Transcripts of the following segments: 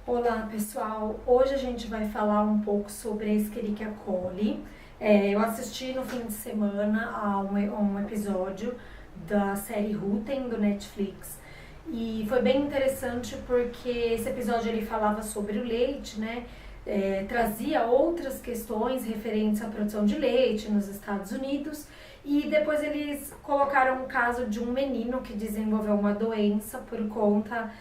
Olá pessoal, hoje a gente vai falar um pouco sobre a Escherichia coli. Eu assisti no fim de semana a um episódio da série Rooten do Netflix e foi bem interessante porque esse episódio ele falava sobre o leite, né? Trazia outras questões referentes à produção de leite nos Estados Unidos e depois eles colocaram um caso de um menino que desenvolveu uma doença por conta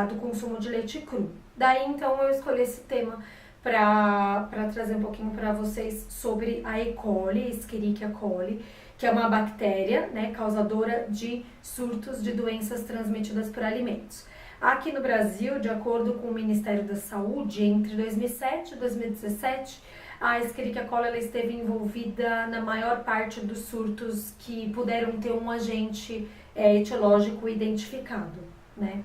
do consumo de leite cru. Daí então eu escolhi esse tema para trazer um pouquinho para vocês sobre a E. coli, Escherichia coli, que é uma bactéria, né, causadora de surtos de doenças transmitidas por alimentos. Aqui no Brasil, de acordo com o Ministério da Saúde, entre 2007 e 2017, a Escherichia coli ela esteve envolvida na maior parte dos surtos que puderam ter um agente etiológico identificado, né?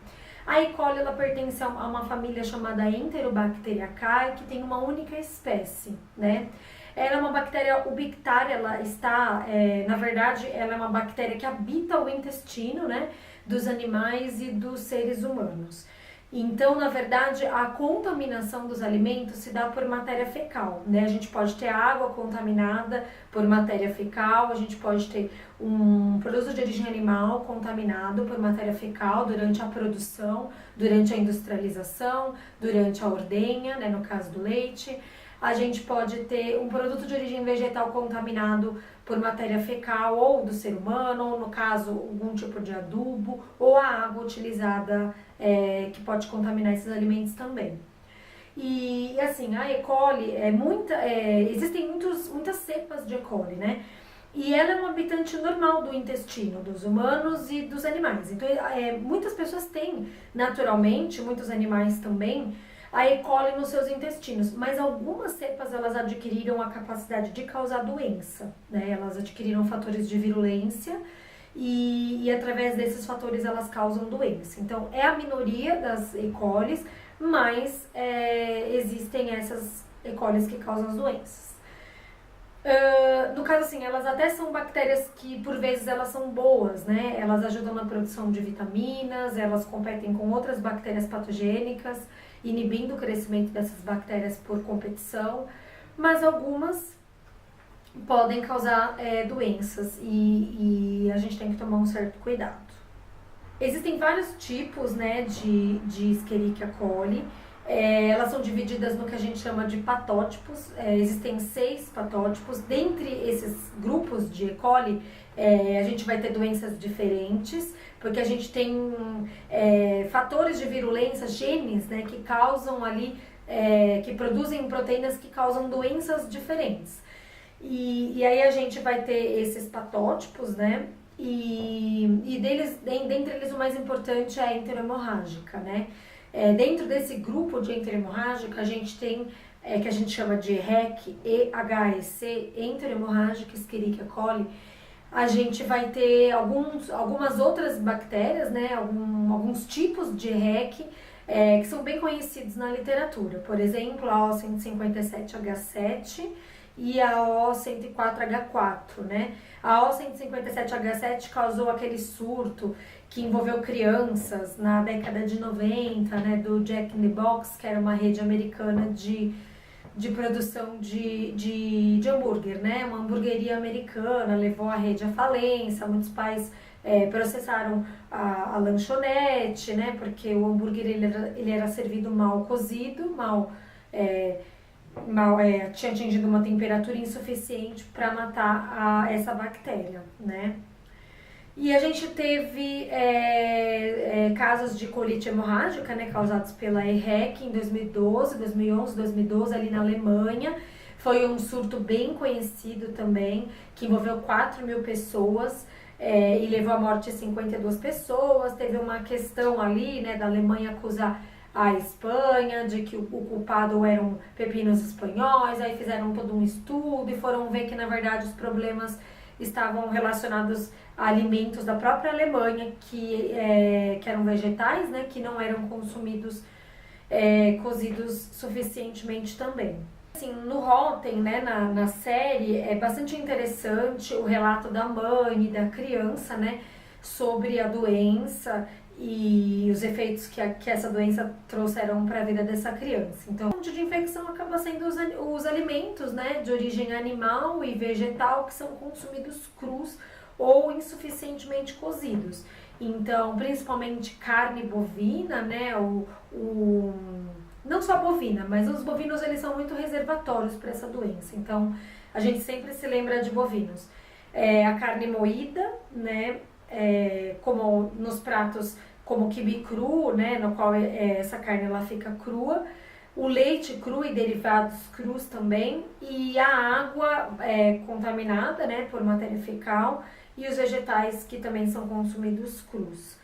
A E. coli ela pertence a uma família chamada Enterobacteriaceae, que tem uma única espécie, né? Ela é uma bactéria ubictária, ela está, na verdade, ela é uma bactéria que habita o intestino, né, dos animais e dos seres humanos. Então, na verdade, a contaminação dos alimentos se dá por matéria fecal, né? A gente pode ter água contaminada por matéria fecal, a gente pode ter um produto de origem animal contaminado por matéria fecal durante a produção, durante a industrialização, durante a ordenha, né, no caso do leite. A gente pode ter um produto de origem vegetal contaminado por matéria fecal ou do ser humano, ou no caso, algum tipo de adubo, ou a água utilizada que pode contaminar esses alimentos também. E assim, a E. coli existem muitas cepas de E. coli, né? E ela é um habitante normal do intestino dos humanos e dos animais. Então, muitas pessoas têm naturalmente, muitos animais também, a E. coli nos seus intestinos, mas algumas cepas elas adquiriram a capacidade de causar doença, né? Elas adquiriram fatores de virulência e através desses fatores elas causam doença. Então é a minoria das E. colis, mas existem essas E. colis que causam as doenças. No caso assim, elas até são bactérias que por vezes elas são boas, né? Elas ajudam na produção de vitaminas, elas competem com outras bactérias patogênicas, inibindo o crescimento dessas bactérias por competição, mas algumas podem causar doenças e a gente tem que tomar um certo cuidado. Existem vários tipos, né, de Escherichia coli. Elas são divididas no que a gente chama de patótipos. Existem 6 patótipos. Dentre esses grupos de E. coli, a gente vai ter doenças diferentes, porque a gente tem fatores de virulência, genes, né, que causam ali, que produzem proteínas que causam doenças diferentes. E aí a gente vai ter esses patótipos, né? Dentre eles o mais importante é a enterohemorrágica, né? Dentro desse grupo de enterohemorrágica a gente tem, que a gente chama de REC, EHEC, enterohemorrágica Escherichia coli. A gente vai ter algumas outras bactérias, né? Alguns tipos de REC que são bem conhecidos na literatura. Por exemplo, a O157H7 e a O104H4, né? A O157H7 causou aquele surto que envolveu crianças na década de 90, né? Do Jack in the Box, que era uma rede americana de produção de hambúrguer, né? Uma hamburgueria americana, levou a rede à falência, muitos pais processaram a lanchonete, né? Porque o hambúrguer ele era servido mal cozido, tinha atingido uma temperatura insuficiente para matar essa bactéria, né? E a gente teve casos de colite hemorrágica, né, causados pela EHEC em 2012, 2011, 2012, ali na Alemanha. Foi um surto bem conhecido também, que envolveu 4.000 pessoas e levou à morte de 52 pessoas. Teve uma questão ali, né, da Alemanha acusar a Espanha, de que o culpado eram pepinos espanhóis, aí fizeram todo um estudo e foram ver que na verdade os problemas estavam relacionados a alimentos da própria Alemanha, que eram vegetais, né, que não eram consumidos cozidos suficientemente também. Assim, no Rotten, né, na série, é bastante interessante o relato da mãe e da criança, né, sobre a doença e os efeitos que essa doença trouxeram para a vida dessa criança. Então, a fonte de infecção acaba sendo os alimentos, né, de origem animal e vegetal que são consumidos crus ou insuficientemente cozidos. Então, principalmente carne bovina, né, não só bovina, mas os bovinos eles são muito reservatórios para essa doença. Então, a gente sempre se lembra de bovinos. A carne moída, né, como nos pratos como quibe cru, né, no qual essa carne ela fica crua, o leite cru e derivados crus também, e a água contaminada, né, por matéria fecal, e os vegetais que também são consumidos crus.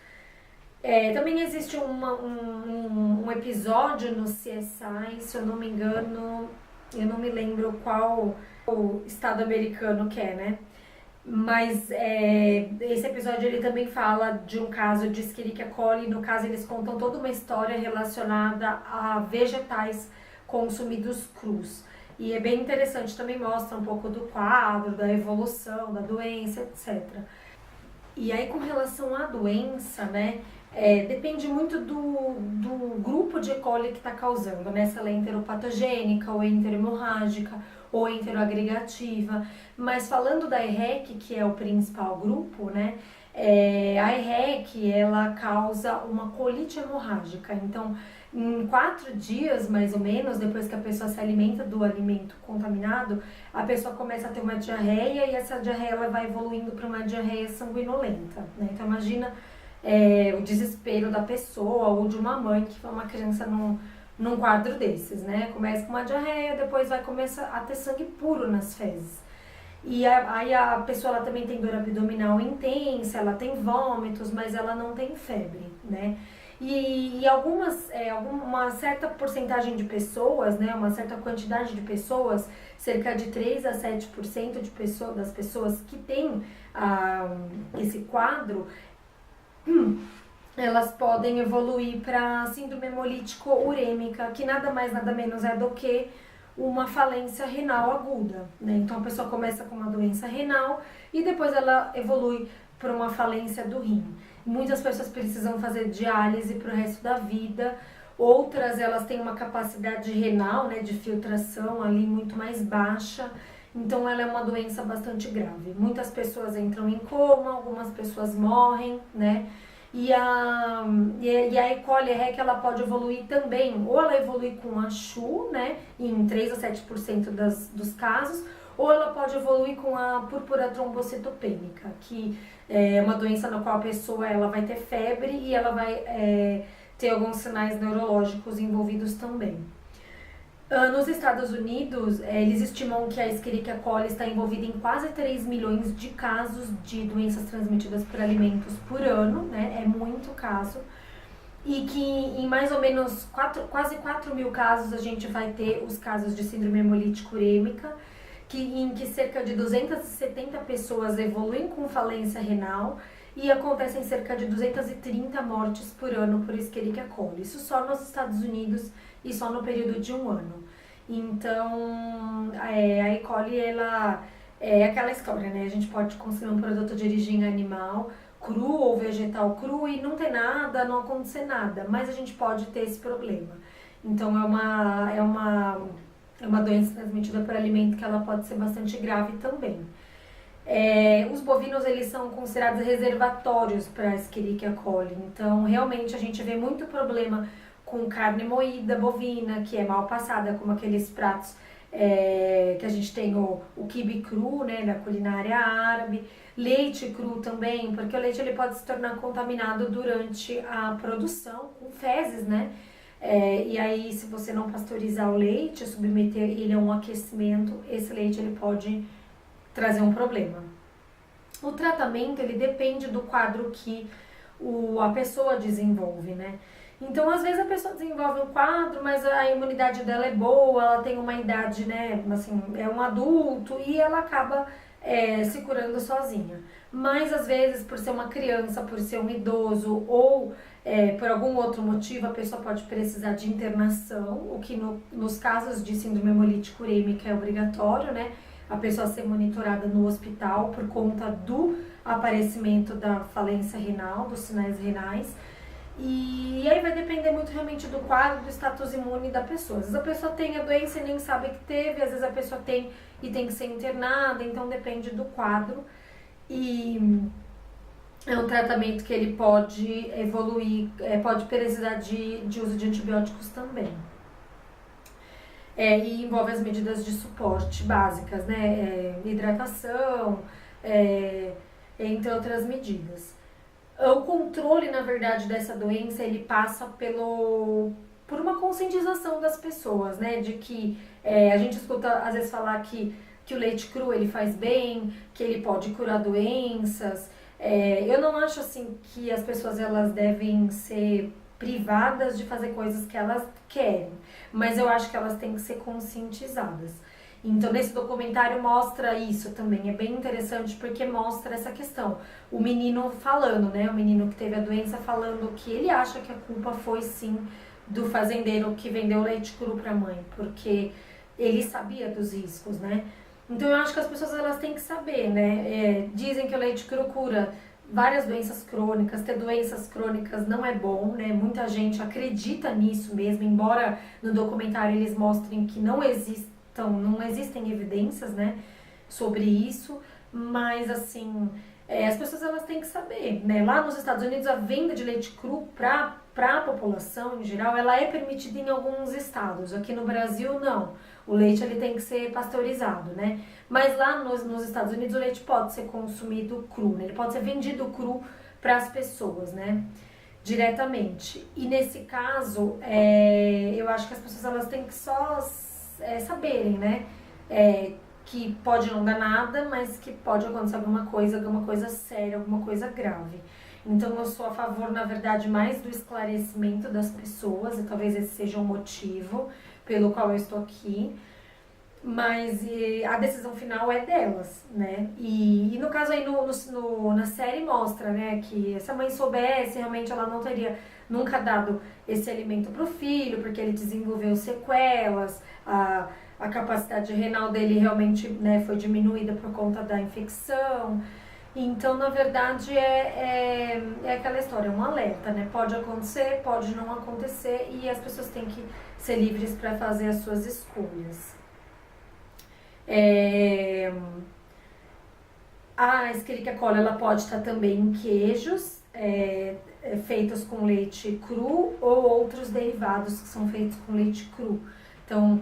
Também existe um episódio no CSI, se eu não me engano, eu não me lembro qual o estado americano que é, né? Mas esse episódio ele também fala de um caso de Escherichia coli. No caso, eles contam toda uma história relacionada a vegetais consumidos crus. E é bem interessante, também mostra um pouco do quadro, da evolução, da doença, etc. E aí, com relação à doença, né, depende muito do grupo de E. coli que está causando, né? Se ela é enteropatogênica ou enterohemorrágica ou enteroagregativa. Mas falando da EHEC, que é o principal grupo, né? A EHEC, ela causa uma colite hemorrágica. Então, em 4 dias, mais ou menos, depois que a pessoa se alimenta do alimento contaminado, a pessoa começa a ter uma diarreia e essa diarreia ela vai evoluindo para uma diarreia sanguinolenta, né? Então, imagina o desespero da pessoa ou de uma mãe que foi uma criança num quadro desses, né? Começa com uma diarreia, depois vai começar a ter sangue puro nas fezes. E aí a pessoa ela também tem dor abdominal intensa, ela tem vômitos, mas ela não tem febre, né? E uma certa porcentagem de pessoas, né, uma certa quantidade de pessoas, cerca de 3 a 7% das pessoas que têm esse quadro, elas podem evoluir para síndrome hemolítico-urêmica, que nada mais nada menos é do que uma falência renal aguda, né? Então a pessoa começa com uma doença renal e depois ela evolui para uma falência do rim. Muitas pessoas precisam fazer diálise para o resto da vida, outras elas têm uma capacidade renal, né, de filtração ali muito mais baixa, então ela é uma doença bastante grave. Muitas pessoas entram em coma, algumas pessoas morrem, né? E a E. coli EHEC ela pode evoluir também, ou ela evolui com a CHU, né, em 3 a 7% dos casos, ou ela pode evoluir com a púrpura trombocitopênica, que é uma doença na qual a pessoa ela vai ter febre e ela vai ter alguns sinais neurológicos envolvidos também. Nos Estados Unidos, eles estimam que a Escherichia coli está envolvida em quase 3 milhões de casos de doenças transmitidas por alimentos por ano, né? É muito caso. E que em mais ou menos quase 4 mil casos a gente vai ter os casos de síndrome hemolítica urêmica, em que cerca de 270 pessoas evoluem com falência renal e acontecem cerca de 230 mortes por ano por Escherichia coli. Isso só nos Estados Unidos e só no período de 1 ano. Então, a E. coli, ela é aquela história, né? A gente pode consumir um produto de origem animal, cru ou vegetal cru, e não ter nada, não acontecer nada, mas a gente pode ter esse problema. Então, é uma doença transmitida por alimento que ela pode ser bastante grave também. Os bovinos, eles são considerados reservatórios para a Escherichia coli, então realmente a gente vê muito problema com carne moída bovina, que é mal passada, como aqueles pratos que a gente tem o quibe cru, né, da culinária árabe, leite cru também, porque o leite ele pode se tornar contaminado durante a produção, com fezes, né? E aí, se você não pasteurizar o leite, submeter ele a um aquecimento, esse leite ele pode trazer um problema. O tratamento, ele depende do quadro que a pessoa desenvolve, né? Então, às vezes a pessoa desenvolve um quadro, mas a imunidade dela é boa, ela tem uma idade, né, assim, é um adulto e ela acaba se curando sozinha. Mas, às vezes, por ser uma criança, por ser um idoso ou por algum outro motivo, a pessoa pode precisar de internação, o que nos casos de síndrome hemolítica urêmica é obrigatório, né? A pessoa ser monitorada no hospital por conta do aparecimento da falência renal, dos sinais renais. E aí vai depender muito realmente do quadro, do status imune da pessoa. Às vezes a pessoa tem a doença e nem sabe que teve, às vezes a pessoa tem e tem que ser internada, então depende do quadro. E é um tratamento que ele pode evoluir, pode precisar de uso de antibióticos também. E envolve as medidas de suporte básicas, né? Hidratação, entre outras medidas. O controle, na verdade, dessa doença, ele passa por uma conscientização das pessoas, né? De que a gente escuta às vezes falar que o leite cru ele faz bem, que ele pode curar doenças. Eu não acho assim que as pessoas elas devem ser privadas de fazer coisas que elas querem, mas eu acho que elas têm que ser conscientizadas. Então, nesse documentário mostra isso também, é bem interessante porque mostra essa questão. O menino falando, né, o menino que teve a doença falando que ele acha que a culpa foi sim do fazendeiro que vendeu leite cru para a mãe, porque ele sabia dos riscos, né? Então, eu acho que as pessoas elas têm que saber, né? Dizem que o leite cru cura várias doenças crônicas, ter doenças crônicas não é bom, né? Muita gente acredita nisso mesmo, embora no documentário eles mostrem que não existem evidências, né, sobre isso, mas assim, as pessoas elas têm que saber, né? Lá nos Estados Unidos a venda de leite cru para a população em geral, ela é permitida em alguns estados. Aqui no Brasil não. O leite ele tem que ser pasteurizado, né? Mas lá nos Estados Unidos o leite pode ser consumido cru, né? Ele pode ser vendido cru para as pessoas, né? Diretamente. E nesse caso, eu acho que as pessoas elas têm que só saberem, né? Que pode não dar nada, mas que pode acontecer alguma coisa séria, alguma coisa grave. Então eu sou a favor, na verdade, mais do esclarecimento das pessoas, e talvez esse seja um motivo pelo qual eu estou aqui, mas a decisão final é delas, né? E no caso aí na série mostra, né, que se a mãe soubesse, realmente ela não teria nunca dado esse alimento pro filho, porque ele desenvolveu sequelas, a capacidade renal dele realmente, né, foi diminuída por conta da infecção. Então, na verdade, é aquela história, é um alerta, né? Pode acontecer, pode não acontecer, e as pessoas têm que ser livres para fazer as suas escolhas. A Escherichia coli ela pode estar também em queijos feitos com leite cru ou outros derivados que são feitos com leite cru. Então,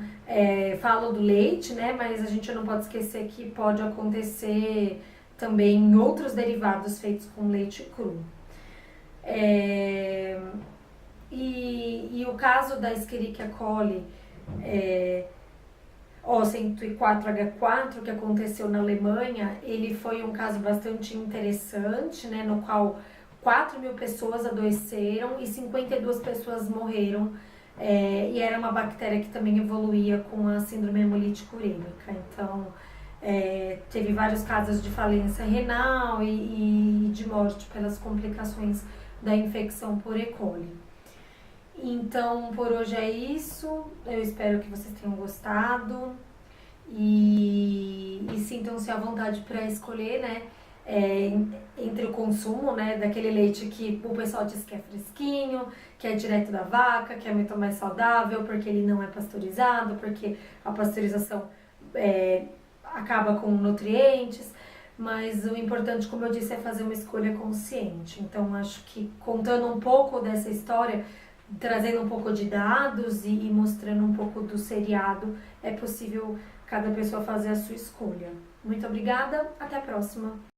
falo do leite, né? Mas a gente não pode esquecer que pode acontecer também em outros derivados feitos com leite cru. E o caso da Escherichia coli, O104H4, que aconteceu na Alemanha, ele foi um caso bastante interessante, né, no qual 4.000 pessoas adoeceram e 52 pessoas morreram. E era uma bactéria que também evoluía com a síndrome hemolítica urêmica. Então, teve vários casos de falência renal e de morte pelas complicações da infecção por E. coli. Então, por hoje é isso. Eu espero que vocês tenham gostado e sintam-se à vontade para escolher, né, entre o consumo, né, daquele leite que o pessoal diz que é fresquinho, que é direto da vaca, que é muito mais saudável, porque ele não é pasteurizado, porque a pasteurização acaba com nutrientes. Mas o importante, como eu disse, é fazer uma escolha consciente. Então, acho que contando um pouco dessa história, trazendo um pouco de dados e mostrando um pouco do seriado, é possível cada pessoa fazer a sua escolha. Muito obrigada, até a próxima!